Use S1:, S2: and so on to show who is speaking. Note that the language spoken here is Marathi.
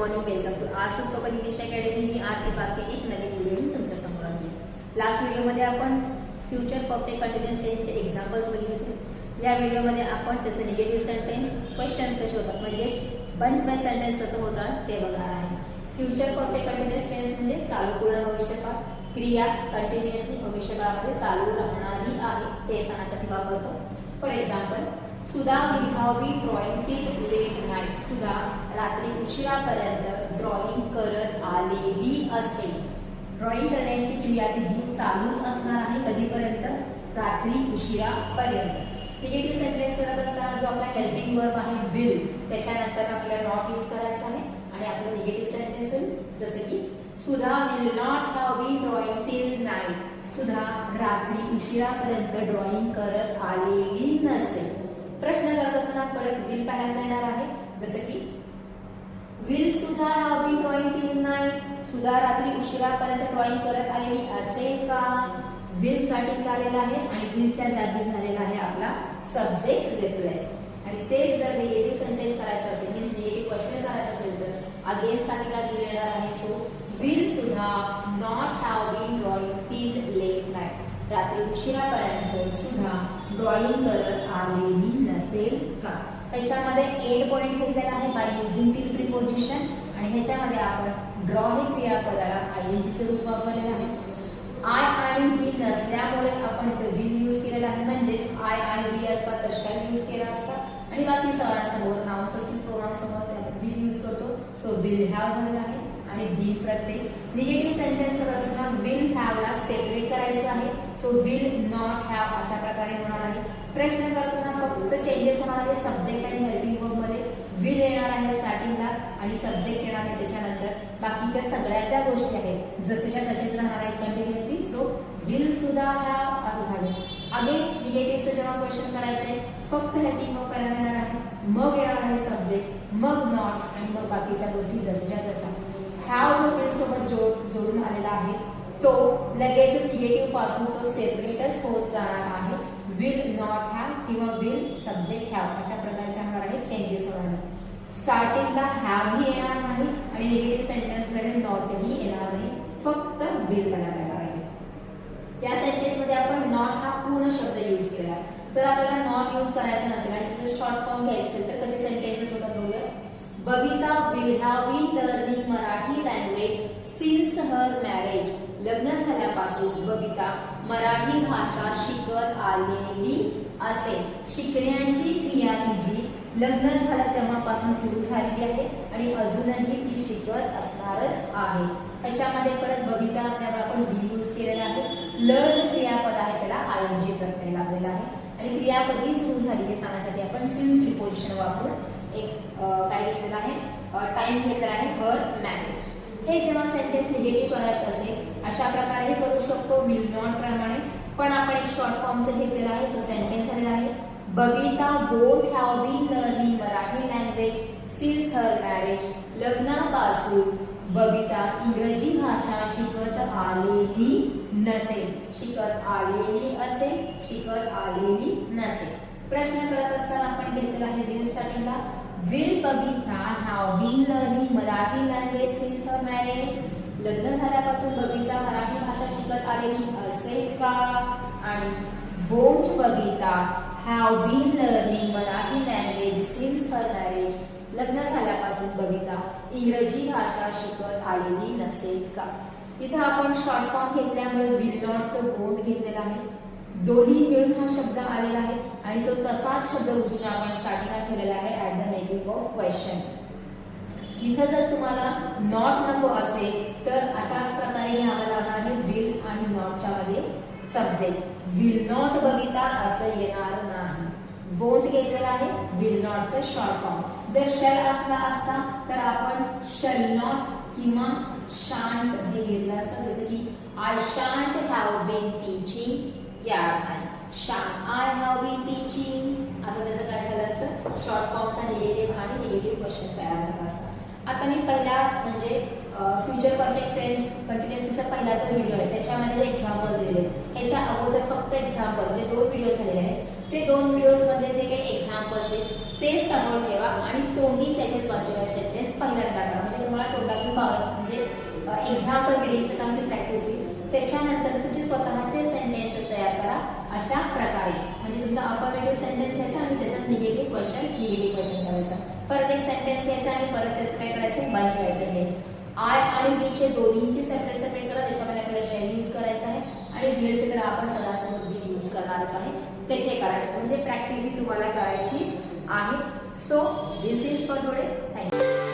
S1: Morning, welcome to ask spoken English academy. मी आरती पाके एक नवीन व्हिडिओ तुमच्या समोर आणली. लास्ट व्हिडिओमध्ये आपण फ्युचर परफेक्ट कंटिन्युअस टेन्सचे एक्झाम्पल्स बघितले. या व्हिडिओमध्ये आपण त्याचे निगेटिव्ह सेंटेन्स, क्वेश्चन्स कसे होतात म्हणजेच बंच बाय सेंटेन्स कसं होतात ते बघणार आहे. फ्युचर परफेक्ट कंटिन्युअस टेन्स म्हणजे चालू पूर्ण भविष्यकाळ, क्रिया कंटिन्युअसली भविष्यकाळामध्ये चालू राहणारी आहे ते सांगण्यासाठी वापरतो. For example, Sudha will have been drawing till late night. Sudha रात्री उशिरापर्यंत ड्रॉइंग करत आलेली असेल. ड्रॉइंग करण्याची क्रिया तिची चालूच असणार आहे कधीपर्यंत? रात्री उशिरापर्यंत. निगेटिव्ह सेंटेन्स करत असताना जो आपला हेल्पिंग वर्ब आहे विल, त्याच्यानंतर आपल्याला नॉट यूज करायचा आहे आणि आपलं निगेटिव्ह सेंटेन्स होईल जसं की Sudha will not have been drawing till night. Sudha रात्री उशिरापर्यंत ड्रॉइंग करत आलेली नसेल. प्रश्न करत असताना परत विल पहिल्यांदा येणार आहे जसं की will Sudha have been drawing till night. Sudha रात्री उशिरापर्यंत ड्रॉइंग करत आलेली असेल का? विल स्टार्टिंगला आलेला आहे आणि विलच्या जागी झालेला आहे आपला सब्जेक्ट रिप्लेस. आणि तेच जर निगेटिव्ह सेंटेन्स करायचं असेल, मीन्स निगेटिव्ह क्वेश्चन करायचं असेल तर अगेन स्टार्टिंगला विल येणार आहे. So will Sudha not have been drawing till late night. रात्री उशिरापर्यंत सुधा ड्रॉइंग करत आलेली नसेल का? ह्याच्यामध्ये एंड पॉइंट घेतलेला आहे बाय युजिंग टिल प्रिपोजिशन आणि ह्याच्यामध्ये आपण ड्रॉ हे क्रियापदाला आयएनजी चे रूप वापरलेलं आहे. आय आणि वी नसल्यामुळे आपण इथे विल यूज केलेला आहे, म्हणजेच आय आणि वी असतात तशा यूज केला असता आणि बाकी सगळ्यांसमोर नाउन्स असतील प्रोनाउन समोर ते आपण विल यूज करतो. सो विल हॅव झालेला आहे आणि बी प्रत्येक निगेटिव्ह सेंटेन्स करत असताना विल हॅव ला सेपरेट करायचं आहे. सो विल नॉट हॅव अशा प्रकारे होणार आहे. प्रश्न करत असताना फक्त चेंजेस होणार आहे सब्जेक्ट आणि हेल्पिंग वर्ब मध्ये. विल येणार आहे स्टार्टिंगला आणि सब्जेक्ट येणार आहे त्याच्यानंतर. बाकीच्या सगळ्या ज्या गोष्टी आहेत जसेच्या तसेच राहणार आहेत कंटिन्युअसली. सो विल सुद्धा हॅव असं झालं. अगेन निगेटिव्हचं जेव्हा क्वेश्चन करायचंय फक्त हेल्पिंग वर्ब पहिल्यांदा येणार आहे, मग येणार आहे सब्जेक्ट, मग नॉट आणि मग बाकीच्या गोष्टी जसेच्या तसा. हॅव जो विल सोबत जोडून आलेला आहे तो लगेचच निगेटिव्ह पासून तो सेपरेटच होत जाणार आहे. विल नॉट हॅव किंवा विल सब्जेक्ट हॅव अशा प्रकारे काय होणार आहे? चेंजेस होणार आहे. स्टार्टिंगला हॅव ही येणार नाही आणि निगेटिव्ह सेंटेन्समध्ये नॉट ही येणार नाही, फक्त विल येणार आहे. या सेंटेन्स मध्ये आपण नॉट हा पूर्ण शब्द यूज केला. जर आपल्याला नॉट यूज करायचा नसेल आणि त्याचं शॉर्ट फॉर्म घ्यायचं असेल तर कसे सेंटेन्सेस होतात बघूया. Babita will have been learning Marathi language since her marriage. लग्न झाल्यापासून बबिता मराठी भाषा शिकत आलेली असेल. शिकण्याची क्रिया तिची लग्न झालं तेव्हापासून सुरू झालेली आहे आणि अजूनही ती शिकत असणारच आहे. त्याच्यामध्ये परत बबिता असल्यामुळे आपण विल यूज केलेला आहे. लर्न क्रियापद आहे त्याला आयएनजी प्रत्यय लागलेला आहे आणि क्रिया कधी सुरू झाली हे सांगण्यासाठी आपण सिन्स प्रिपोजिशन वापरून एक काय घेतलेलं आहे, टाइम घेतलेला आहे, हर मॅरेज. हे जेव्हा सेंटेन्स निगेटिव्ह करायचं असेल अशा प्रकारे करू शकतो विल नॉट प्रमाणे. पण आपण एक शॉर्ट फॉर्मचं घेतलेलं आहे. सो सेंटेन्स आलेला आहे Babita won't have been learning Marathi language since her marriage. लग्नापासून बबिता इंग्रजी भाषा शिकत आलेली नसेल. शिकत आलेली असेल, शिकत आलेली नसेल. प्रश्न करत असताना आपण घेतलेला आहे विल स्टार्टिंगला. Will Babita have been learning Marathi language since her marriage. लग्न झाल्यापासून बबिता मराठी भाषा शिकत आलेली असेल का? आणि won't Babita have been learning Marathi language since her marriage. लग्न झाल्यापासून बबिता इंग्रजी भाषा शिकत आलेली नसेल का? इथं आपण शॉर्ट फॉर्म घेतल्यामुळे विल नॉटचं वोंट घेतलेला आहे. दोन्ही मिळून हा शब्द आलेला आहे आणि तो तसाच शब्द उचलून आपण स्टार्टिंगला ठेवलेला आहे at the making of question. इथं जर तुम्हाला नॉट नको असेल तर अशाच प्रकारे घ्यावं लागणार आहे विल आणि नॉटच्या मध्ये सब्जेक्ट. विल नॉट बबिता असं येणार नाही. वोंट घेतलेला आहे विल नॉटचं शॉर्ट फॉर्म. जर शल असला असता तर आपण शल नॉट किंवा शांट हे घेतलं असतं, जसं की I shan't have been teaching या अर्थाने. Shan't I have been teaching असं त्याचं काय झालं असतं, शॉर्ट फॉर्मचा निगेटिव्ह आणि निगेटिव्ह क्वेश्चन तयार झाला असता. आता मी पहिला म्हणजे फ्युचर परफेक्ट टेन्स कंटिन्युअसचा पहिला जो व्हिडिओ आहे त्याच्यामध्ये जे एक्झाम्पल्स दिले, ह्याच्या अगोदर फक्त एक्झाम्पल म्हणजे 2 व्हिडिओ झालेले आहेत. ते 2 व्हिडिओज मध्ये जे काही एक्झाम्पल्स आहेत ते समोर ठेवा आणि तोंडी त्याचे वाचून सेंटेन्स पहिल्यांदा करा, म्हणजे तुम्हाला म्हणजे एक्झाम्पल रिडिंगचं काम तुम्ही प्रॅक्टिस होईल. त्याच्यानंतर तुमचे स्वतःचे सेंटेन्सेस तयार करा अशा प्रकारे. म्हणजे तुमचा अफर्मेटिव्ह सेंटेन्स घ्यायचा आणि त्याचा निगेटिव्ह क्वेश्चन करायचा. परत एक सेंटेन्स घ्यायचा आणि परत त्याचं काय करायचं, बंच व्हायचं सेंटेन्स. आय आणि वी चे दोन्हींची सेपरेट करा. त्याच्यामध्ये आपल्याला शेल यूज करायचा आहे आणि विल चे तर आपण सगळ्यासोबत विल यूज करणारच आहे. त्याचे करायचे म्हणजे प्रॅक्टिस ही तुम्हाला करायचीच आहे. So this is for today. Thank you.